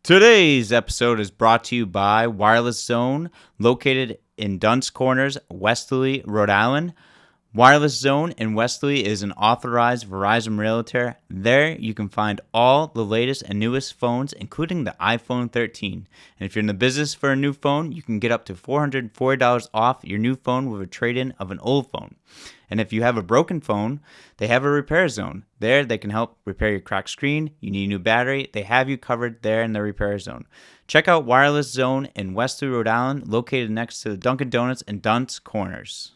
Today's episode is brought to you by Wireless Zone, located in Dunn's Corners, Westerly, Rhode Island. Wireless Zone in Westerly is an authorized Verizon realtor. There you can find all the latest and newest phones, including the iPhone 13. And if you're in the business for a new phone, you can get up to $440 off your new phone with a trade-in of an old phone. And if you have a broken phone, they have a repair zone. There they can help repair your cracked screen. You need a new battery. They have you covered there in the repair zone. Check out Wireless Zone in Westerly, Rhode Island, located next to the Dunkin' Donuts in Dunn's Corners.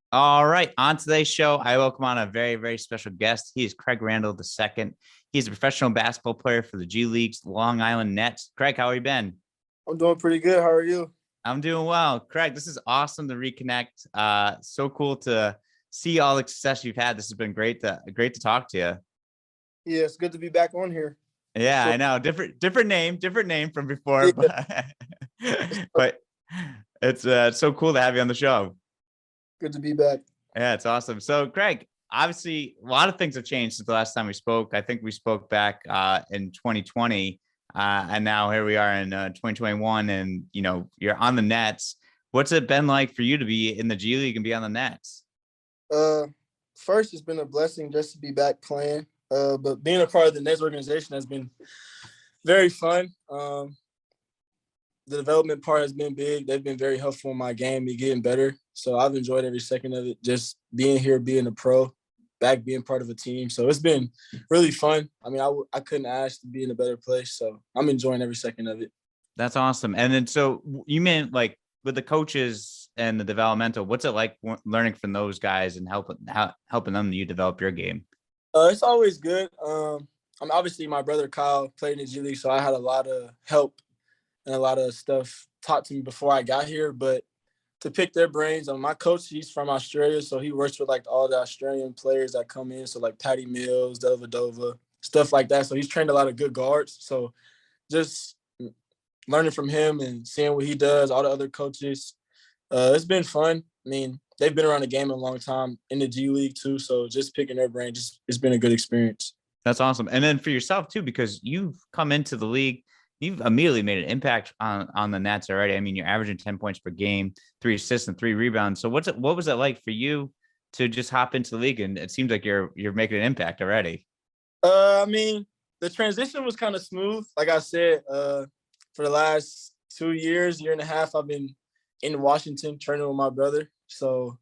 All right, on today's show, I welcome on a very, very special guest. He is Craig Randall II. He's a professional basketball player for the G League's Long Island Nets. Craig, how have you been? I'm doing pretty good. How are you? I'm doing well. Craig, this is awesome to reconnect. So cool to see all the success you've had. This has been great to talk to you. Yeah, it's good to be back on here. Yeah, Sure. I know. Different name from before, Yeah, but it's so cool to have you on the show. good to be back. Yeah, it's awesome. So, Greg, obviously, a lot of things have changed since the last time we spoke. I think we spoke back in 2020, and now here we are in 2021, and you're on the Nets. What's it been like for you to be in the G League and be on the Nets? Uh, First, it's been a blessing just to be back playing. But being a part of the Nets organization has been very fun. The development part has been big. They've been very helpful in my game, me getting better. So I've enjoyed every second of it. Just being here, being a pro, back being part of a team. So it's been really fun. I mean, I couldn't ask to be in a better place. So I'm enjoying every second of it. That's awesome. And then, so you meant like with the coaches and the developmental, what's it like learning from those guys and helping them you develop your game? It's always good. I mean, obviously, my brother Kyle played in the G League, so I had a lot of help and a lot of stuff taught to me before I got here. But to pick their brains, my coach, he's from Australia, so he works with like all the Australian players that come in, so like Patty Mills, Dellavedova, stuff like that. So he's trained a lot of good guards. So just learning from him and seeing what he does, all the other coaches, it's been fun. I mean, they've been around the game a long time in the G League too, so just picking their brain, just it's been a good experience. That's awesome. And then for yourself too, because you've come into the league, you've immediately made an impact on the Nets already. I mean, you're averaging 10 points per game, 3 assists and 3 rebounds. So what was it like for you to just hop into the league? And it seems like you're making an impact already. I mean, the transition was kind of smooth. Like I said, for the last 2 years, year and a half, I've been in Washington training with my brother. So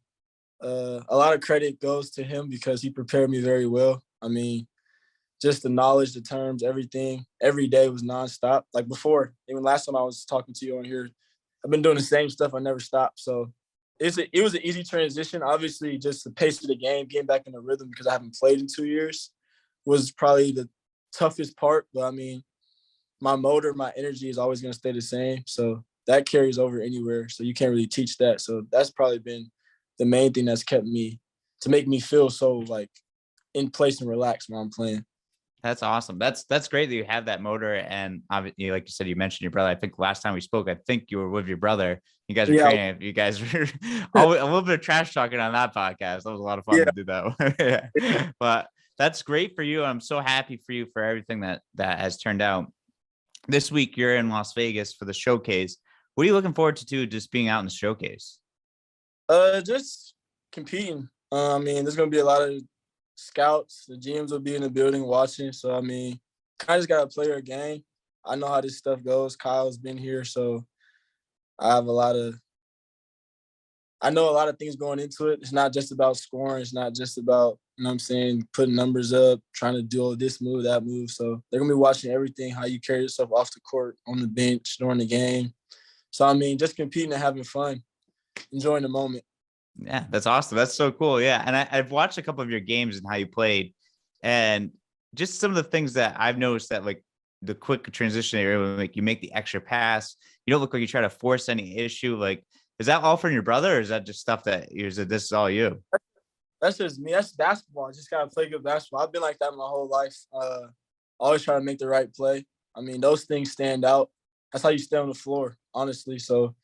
a lot of credit goes to him because he prepared me very well. I mean, just the knowledge, the terms, everything, every day was nonstop. Like before, even last time I was talking to you on here, I've been doing the same stuff. I never stopped. So it was an easy transition. Obviously, just the pace of the game, getting back in the rhythm because I haven't played in 2 years was probably the toughest part. But I mean, my motor, my energy is always going to stay the same. So that carries over anywhere. So you can't really teach that. So that's probably been the main thing that's kept me to make me feel so like in place and relaxed when I'm playing. That's awesome. That's great that you have that motor. And obviously, like you said, you mentioned your brother. I think last time we spoke, I think you were with your brother. You guys were Yeah. training. You guys were a little bit of trash talking on that podcast. That was a lot of fun Yeah. to do that. Yeah. But that's great for you. I'm so happy for you for everything that has turned out. This week you're in Las Vegas for the showcase. What are you looking forward to just being out in the showcase? Just competing. I mean, there's gonna be a lot of scouts. The GMs will be in the building watching. So I mean, kind of just gotta play our game. I know how this stuff goes. Kyle's been here, so I have a lot of. I know a lot of things going into it. It's not just about scoring. It's not just about what I'm saying, putting numbers up, trying to do all this move, that move. So they're gonna be watching everything, how you carry yourself off the court, on the bench, during the game. So I mean, just competing and having fun, enjoying the moment. Yeah, that's awesome. That's so cool. Yeah. And I've watched a couple of your games and how you played, and just some of the things that I've noticed that like the quick transition area, like you make the extra pass. You don't look like you try to force any issue. Like, is that all from your brother, or is that just stuff that this is all you? That's just me. That's basketball. I just gotta play good basketball. I've been like that my whole life. Always try to make the right play. I mean, those things stand out. That's how you stay on the floor, honestly. So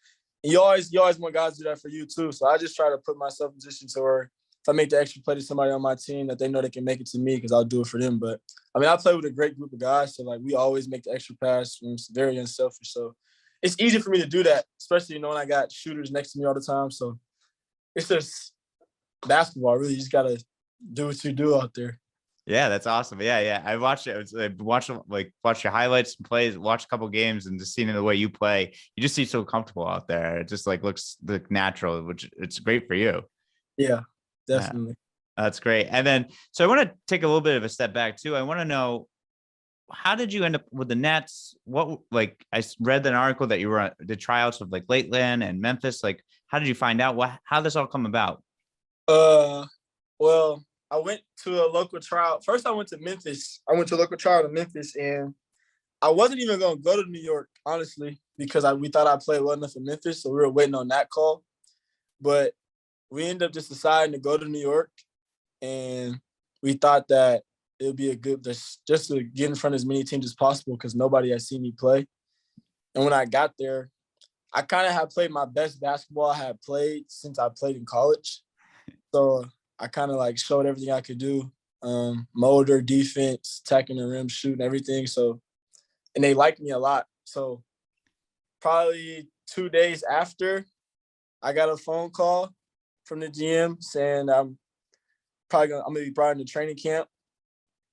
You always want guys to do that for you too. So I just try to put myself in position to where if I make the extra play to somebody on my team, that they know they can make it to me because I'll do it for them. But I mean, I play with a great group of guys, so like we always make the extra pass, and it's very unselfish. So it's easy for me to do that, especially when I got shooters next to me all the time. So it's just basketball. Really, you just gotta do what you do out there. Yeah, that's awesome. Yeah, yeah. I watched it. I watched watch your highlights and plays, watch a couple games, and just seeing the way you play, you just seem so comfortable out there. It just like looks like natural, which it's great for you. Yeah, Yeah, definitely. that's great. And then, so I want to take a little bit of a step back too. I want to know, how did you end up with the Nets? What, like, read an article that you were on the tryouts of like Lakeland and Memphis. Like, how did you find out? How did this all come about? Uh, well, I went to a local tryout. First, I went to Memphis. I went to a local tryout in Memphis, and I wasn't even gonna go to New York, honestly, because we thought I played well enough in Memphis, so we were waiting on that call. But we ended up just deciding to go to New York, and we thought that it would be a good just to get in front of as many teams as possible because nobody had seen me play. And when I got there, I kind of had played my best basketball I had played since I played in college. So I kind of like showed everything I could do, motor, defense, attacking the rim, shooting, everything. So, and they liked me a lot. So probably 2 days after, I got a phone call from the GM saying I'm gonna be brought into training camp.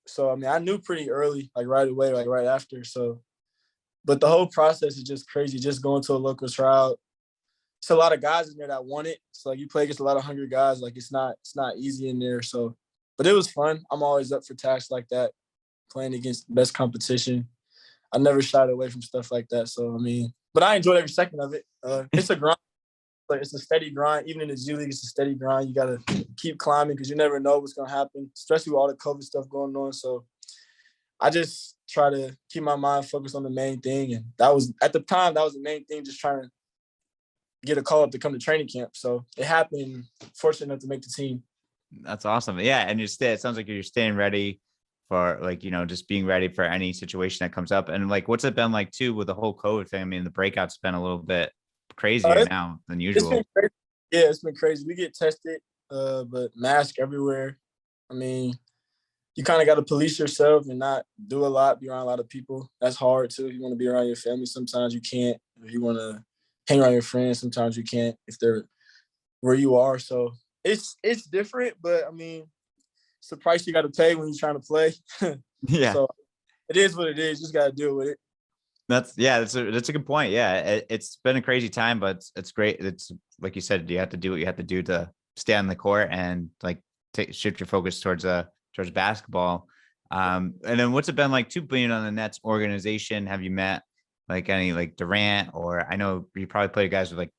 So I mean, I knew pretty early, like right away, like right after. So, but the whole process is just crazy. Just going to a local tryout. It's a lot of guys in there that want it. So like you play against a lot of hungry guys. Like it's not easy in there. So, but it was fun. I'm always up for tasks like that, playing against the best competition. I never shied away from stuff like that. So I mean, but I enjoyed every second of it. It's a grind. Like it's a steady grind. Even in the G League, it's a steady grind. You gotta keep climbing because you never know what's gonna happen, especially with all the COVID stuff going on. So I just try to keep my mind focused on the main thing, and that was at the time that was the main thing. Just trying to get a call up to come to training camp. So it happened. Fortunate enough to make the team. That's awesome. Yeah, and it sounds like you're staying ready for, like, just being ready for any situation that comes up. And like, what's it been like too with the whole COVID thing? I mean, the breakout's been a little bit crazier It's, now than it's been usual. crazy. Yeah, it's been crazy. We get tested, but mask everywhere. I mean, you kind of got to police yourself and not do a lot, be around a lot of people. That's hard too. You want to be around your family. Sometimes you can't. If you want to hang around your friends, sometimes you can't if they're where you are. So it's different, but I mean, it's the price you got to pay when you're trying to play. Yeah. So it is what it is. You just got to deal with it. That's a good point. Yeah, it's been a crazy time, but it's great. It's like you said, you have to do what you have to do to stay on the court and like shift your focus towards basketball. And then what's it been like to being on the Nets organization? Have you met like any like Durant, or I know you probably played guys with like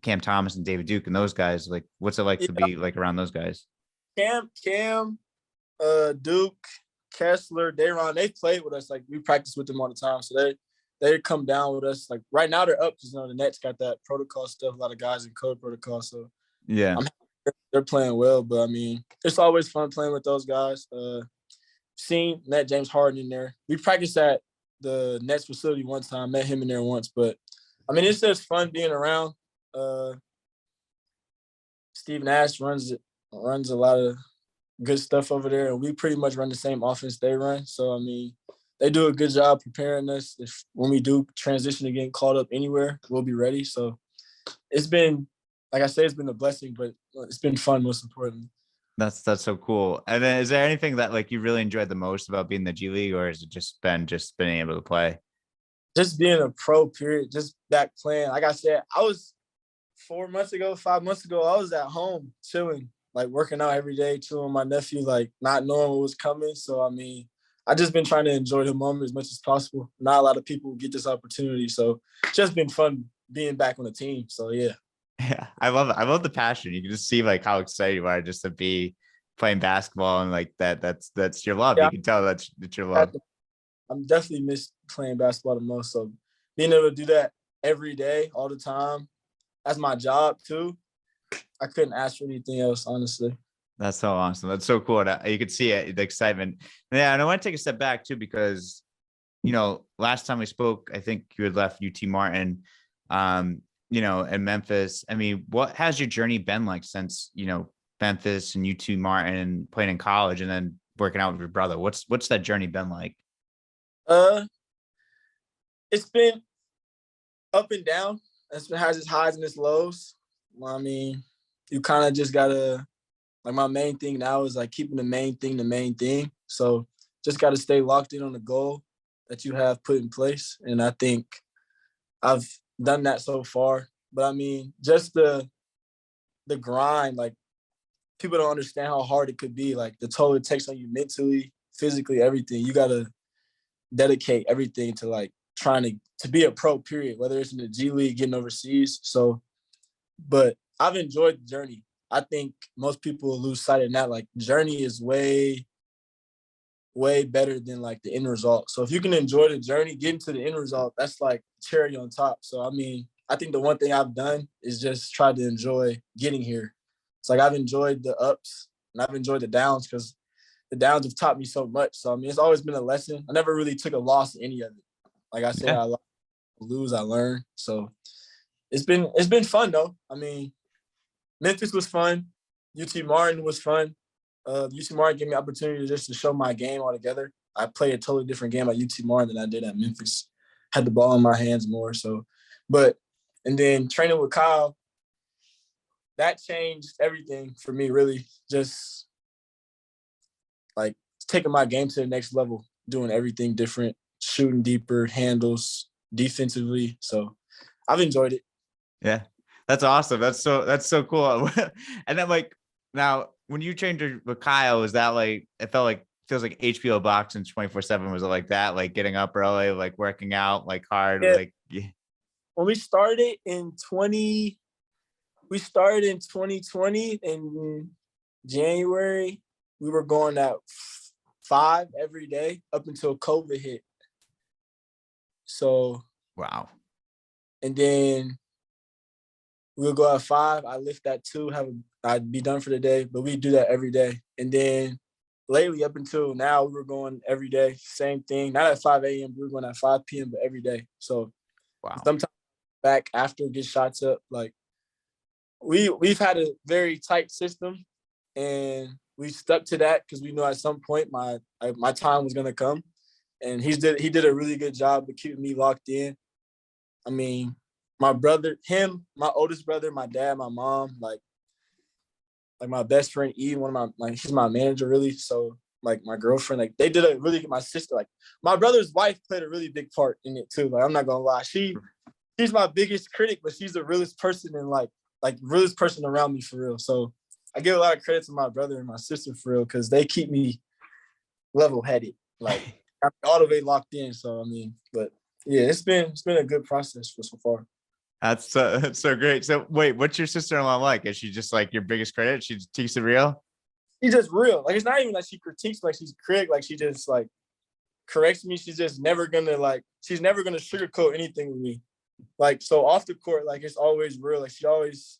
Cam Thomas and David Duke and those guys. Like, what's it like to Yeah, be like around those guys? Cam, Duke, Kessler, Dayron, they played with us. Like we practice with them all the time, so they come down with us. Like right now they're up because the Nets got that protocol stuff. A lot of guys in code protocol, so Yeah. I'm they're playing well. But I mean, it's always fun playing with those guys. Met James Harden in there. We practiced at the Nets facility one time. Met him in there once, but I mean, it's just fun being around. Uh, Steve Nash runs a lot of good stuff over there, and we pretty much run the same offense they run. So I mean, they do a good job preparing us. If when we do transition to getting called up anywhere, we'll be ready. So it's been, like I say, it's been a blessing, but it's been fun most importantly. That's so cool. And then is there anything that like you really enjoyed the most about being in the G League, or has it just being able to play? Just being a pro, period. Just back playing. Like I said, I was 4 months ago, 5 months ago, I was at home chilling, like working out every day, chilling with my nephew, like not knowing what was coming. So I mean, I just been trying to enjoy the moment as much as possible. Not a lot of people get this opportunity, so it's just been fun being back on the team. So yeah, Yeah, I love it. I love the passion. You can just see like how excited you are just to be playing basketball, and like that. That's your love. You yeah, can tell that's your love. I'm definitely miss playing basketball the most. So being able to do that every day, all the time, that's my job too. I couldn't ask for anything else, honestly. That's so awesome. That's so cool. You could see it, the excitement. Yeah, and I want to take a step back too because last time we spoke, I think you had left UT Martin. in Memphis. I mean, what has your journey been like since, Memphis and UT Martin and playing in college and then working out with your brother? What's that journey been like? Uh, it's been up and down. It has its highs and its lows. I mean, you kind of just gotta like my main thing now is like keeping the main thing. So just gotta stay locked in on the goal that you have put in place, and I think I've done that so far. But I mean, just the grind, like people don't understand how hard it could be. Like the toll it takes on you mentally, physically, everything. You gotta dedicate everything to like trying to be a pro, period, whether it's in the G League, getting overseas. So, but I've enjoyed the journey. I think most people lose sight of that. Like journey is way, way better than like the end result. So if you can enjoy the journey, getting to the end result, that's like cherry on top. So I mean, I think the one thing I've done is just try to enjoy getting here. It's like I've enjoyed the ups and I've enjoyed the downs because the downs have taught me so much. So I mean, it's always been a lesson. I never really took a loss in any of it. Like I said, Yeah. I lose, I learn. So it's been fun though. I mean, Memphis was fun. UT Martin was fun. UT Martin gave me opportunity just to show my game altogether. I played a totally different game at UT Martin than I did at Memphis. Had the ball in my hands more. So, but and then training with Kyle, that changed everything for me. Really, just like taking my game to the next level, doing everything different, shooting deeper, handles, defensively. So I've enjoyed it. Yeah. That's awesome. That's so cool. And then like now when you trained with Kyle, is that like it felt like feels like HBO boxing 24/7? Was it like that? Like getting up early, like working out like hard, Yeah. like yeah. When we started in 2020 in January. We were going at 5 every day up until COVID hit. So, Wow. and then we'll go at 5. I lift at 2, I'd be done for the day, but we do that every day. And then lately, up until now, we were going every day, same thing. Not at 5 a.m., we were going at 5 p.m., but every day. So Wow. sometimes back after get shots up, like we've had a very tight system, and we stuck to that because we knew at some point my time was gonna come, and he did a really good job of keeping me locked in. I mean, my brother, him, my oldest brother, my dad, my mom, like my best friend E, one of my he's my manager really. So like my girlfriend, like they did a really good. My sister, like my brother's wife, played a really big part in it too. Like I'm not gonna lie, she's my biggest critic, but she's the realest person and like realest person around me for real. So I give a lot of credit to my brother and my sister for real because they keep me level headed, like I'm all the way locked in. So I mean, but yeah, it's been a good process for so far. That's so great. So wait, what's your sister-in-law like? Is she just like your biggest credit? She takes it real? She's just real. Like it's not even like she critiques, like she's a critic, like she just like corrects me. She's never gonna sugarcoat anything with me. Like so off the court, like it's always real. Like she always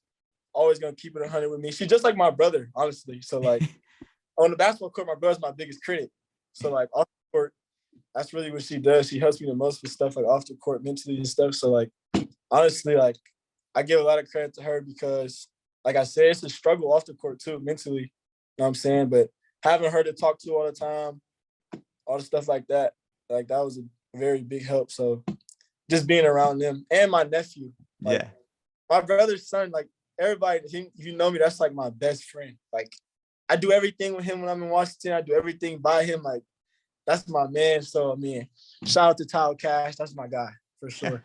gonna keep it 100 with me. She's just like my brother, honestly. So like on the basketball court, my brother's my biggest critic. So like off the court, that's really what she does. She helps me the most with stuff like off the court mentally and stuff. So like honestly, like I give a lot of credit to her because like I said, it's a struggle off the court too, mentally. You know what I'm saying? But having her to talk to all the time, all the stuff like that was a very big help. So just being around them and my nephew, like Yeah. my brother's son, like everybody, if you know me, that's like my best friend. Like I do everything with him when I'm in Washington. I do everything by him. Like that's my man. So I mean, shout out to Tyler Cash. That's my guy for sure.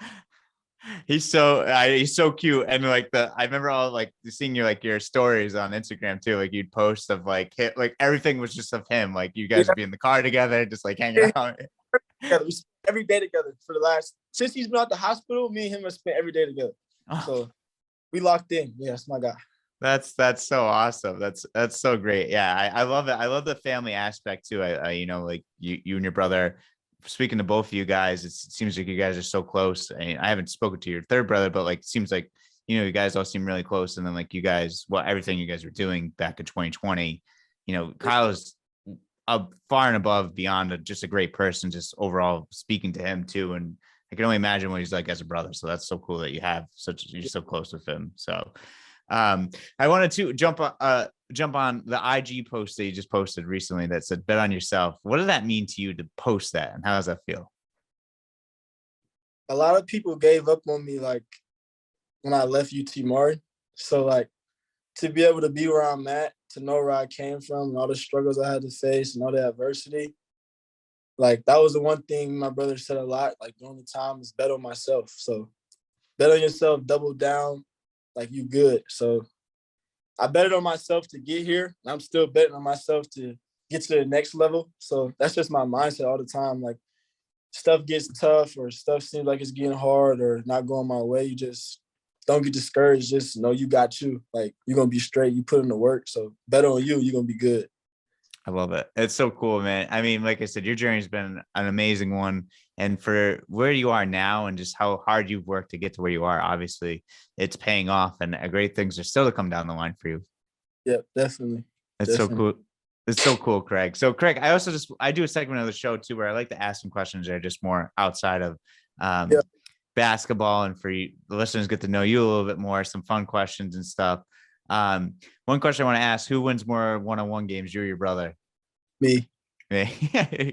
He's so cute. And like I remember all like seeing your stories on Instagram too. Like you'd post of like like everything was just of him. Like you guys would be in the car together, just like hanging Yeah, out. together. We spent every day together for the last since he's been out the hospital. Me and him have spent every day together. So we locked in. Yeah, that's my guy. That's so awesome. That's so great. Yeah, I love it. I love the family aspect too. Like you and your brother. Speaking to both of you guys, it seems like you guys are so close. I haven't spoken to your third brother, but like it seems like you guys all seem really close. And then like you guys, well, everything you guys were doing back in 2020, Kyle is far and above beyond just a great person. Just overall speaking to him too, and I can only imagine what he's like as a brother. So that's so cool that you're so close with him. So I wanted to jump on the IG post that you just posted recently that said bet on yourself. What does that mean to you to post that, and how does that feel? A lot of people gave up on me like when I left UT Martin. So like to be able to be where I'm at, to know where I came from and all the struggles I had to face and all the adversity, like that was the one thing my brother said a lot, like during the time, is bet on myself. So bet on yourself, double down, like you good. So I betted on myself to get here. And I'm still betting on myself to get to the next level. So that's just my mindset all the time. Like stuff gets tough or stuff seems like it's getting hard or not going my way, you just don't get discouraged. Just know you got you. Like you're gonna be straight. You put in the work. So bet on you. You're gonna be good. I love it. It's so cool, man. I mean, like I said, your journey's been an amazing one. And for where you are now and just how hard you've worked to get to where you are, obviously it's paying off and great things are still to come down the line for you. Yeah, definitely. It's so cool. It's so cool, Craig. So Craig, I do a segment of the show too, where I like to ask some questions that are just more outside of Yeah. basketball, and for you, the listeners get to know you a little bit more, some fun questions and stuff. One question I want to ask: who wins more one-on-one games, you or your brother? Me.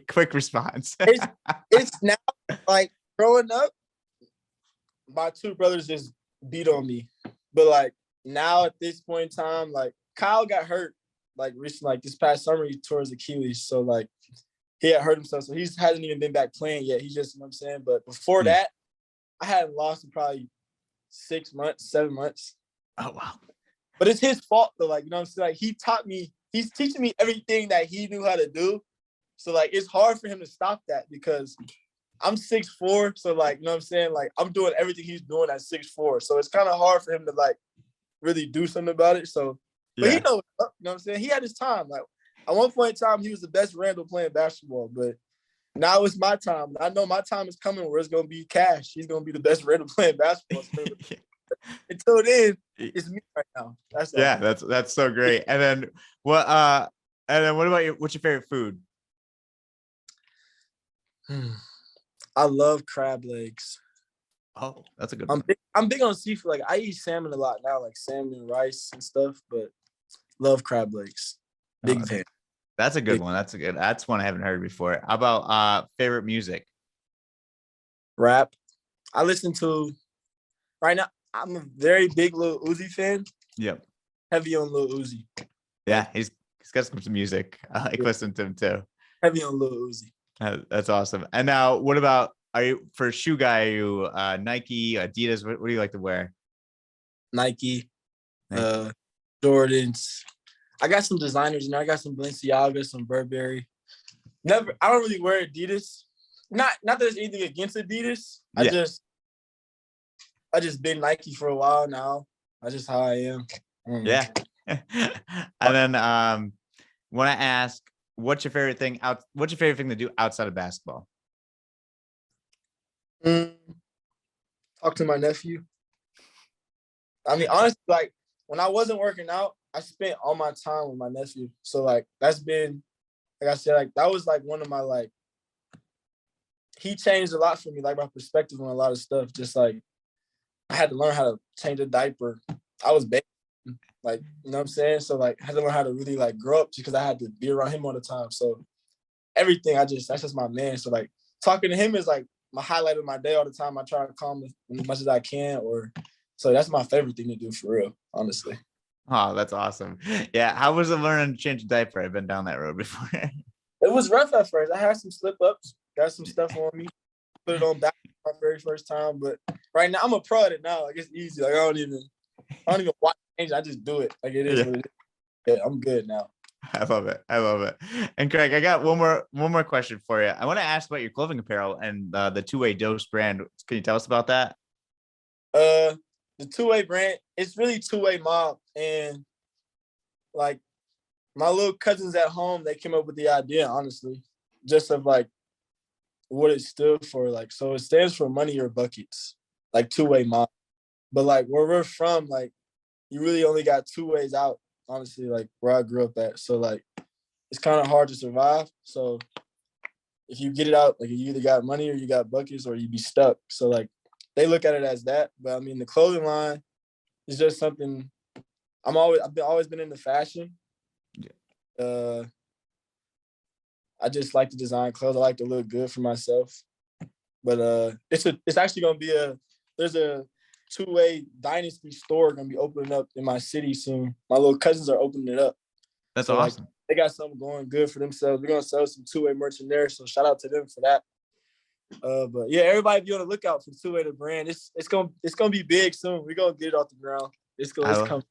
Quick response. It's now like growing up, my two brothers just beat on me. But like now at this point in time, like Kyle got hurt like recently, like this past summer, he tore his Achilles. So like he had hurt himself. So he hasn't even been back playing yet. He's just, you know what I'm saying? But before that, I hadn't lost in probably 6 months, 7 months. Oh, wow. But it's his fault though. Like, you know what I'm saying? Like he taught me, he's teaching me everything that he knew how to do. So like it's hard for him to stop that because I'm 6'4". So like, you know what I'm saying? Like I'm doing everything he's doing at 6'4". So it's kind of hard for him to like really do something about it. So but he knows, you know what I'm saying? He had his time. Like at one point in time, he was the best Randall playing basketball, but now it's my time. I know my time is coming where it's gonna be Cash. He's gonna be the best Randall playing basketball. Until then, it's me right now. That's all. Yeah, that's so great. And then what about what's your favorite food? I love crab legs. Oh, that's a good one. I'm big on seafood. Like I eat salmon a lot now, like salmon and rice and stuff, but love crab legs. Big fan. That's a good one. That's one I haven't heard before. How about favorite music? Rap. I listen to right now. I'm a very big Lil Uzi fan. Yep. Heavy on Lil Uzi. Yeah, he's got some music. I like listening to him too. Heavy on Lil Uzi. That's awesome. And now, what about, are you for a shoe guy? Are you Nike, Adidas? What do you like to wear? Nike. Jordans. I got some designers, I got some Balenciaga, some Burberry. I don't really wear Adidas. Not that there's anything against Adidas. Yeah. I just been Nike for a while now. That's just how I am. Yeah. And then want to ask, what's your favorite thing to do outside of basketball? Talk to my nephew. I mean, honestly, like when I wasn't working out, I spent all my time with my nephew. So like that's been, like I said, like that was like one of my like, he changed a lot for me, like my perspective on a lot of stuff. Just like I had to learn how to change a diaper. I was baby, like, you know what I'm saying? So like I had to learn how to really like grow up because I had to be around him all the time. So everything, that's just my man. So like talking to him is like my highlight of my day all the time. I try to calm him as much as I can, so that's my favorite thing to do for real, honestly. Oh, that's awesome. Yeah. How was it learning to change a diaper? I've been down that road before. It was rough at first. I had some slip ups, got some stuff on me, put it on back my very first time. But right now I'm a pro at it now. Like it's easy. Like I don't even watch change. I just do it. Like it is what it is. Yeah, I'm good now. I love it. And Craig, I got one more question for you. I want to ask about your clothing apparel and the two-way dose brand. Can you tell us about that? The two-way brand, it's really two-way mob. And like my little cousins at home, they came up with the idea, honestly, just of like what it stood for. Like, so it stands for money or buckets, like two-way mob. But like where we're from, like you really only got two ways out, honestly, like where I grew up at. So like it's kind of hard to survive. So if you get it out, like you either got money or you got buckets or you be stuck. So like they look at it as that. But I mean, the clothing line is just something I've always been into fashion. Uh, I just like to design clothes. I like to look good for myself. But it's actually gonna be there's a two-way dynasty store gonna be opening up in my city soon. My little cousins are opening it up. That's So like awesome. they got something going good for themselves. We're gonna sell some two-way merch in there. So shout out to them for that. But yeah, everybody be on the lookout for two-way the brand. It's gonna be big soon. We're gonna get it off the ground. It's coming.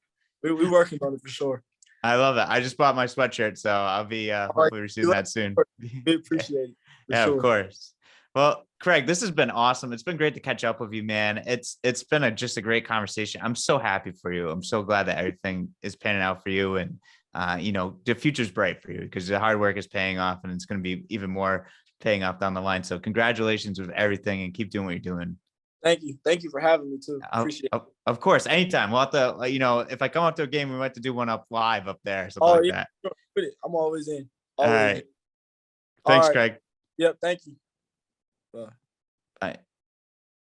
We working on it for sure. I love it. I just bought my sweatshirt, so I'll be hopefully receiving that soon. We appreciate it. Yeah, sure. of course. Well, Craig, this has been awesome. It's been great to catch up with you, man. It's been just a great conversation. I'm so happy for you. I'm so glad that everything is panning out for you, and the future's bright for you because the hard work is paying off, and it's going to be even more paying off down the line. So congratulations with everything, and keep doing what you're doing. Thank you for having me too. Appreciate it. Of course, anytime. We'll have to, if I come up to a game, we might have to do one up live up there, something like that. Sure. I'm always in. All right. Thanks, All right. Craig. Yep. Thank you. Bye.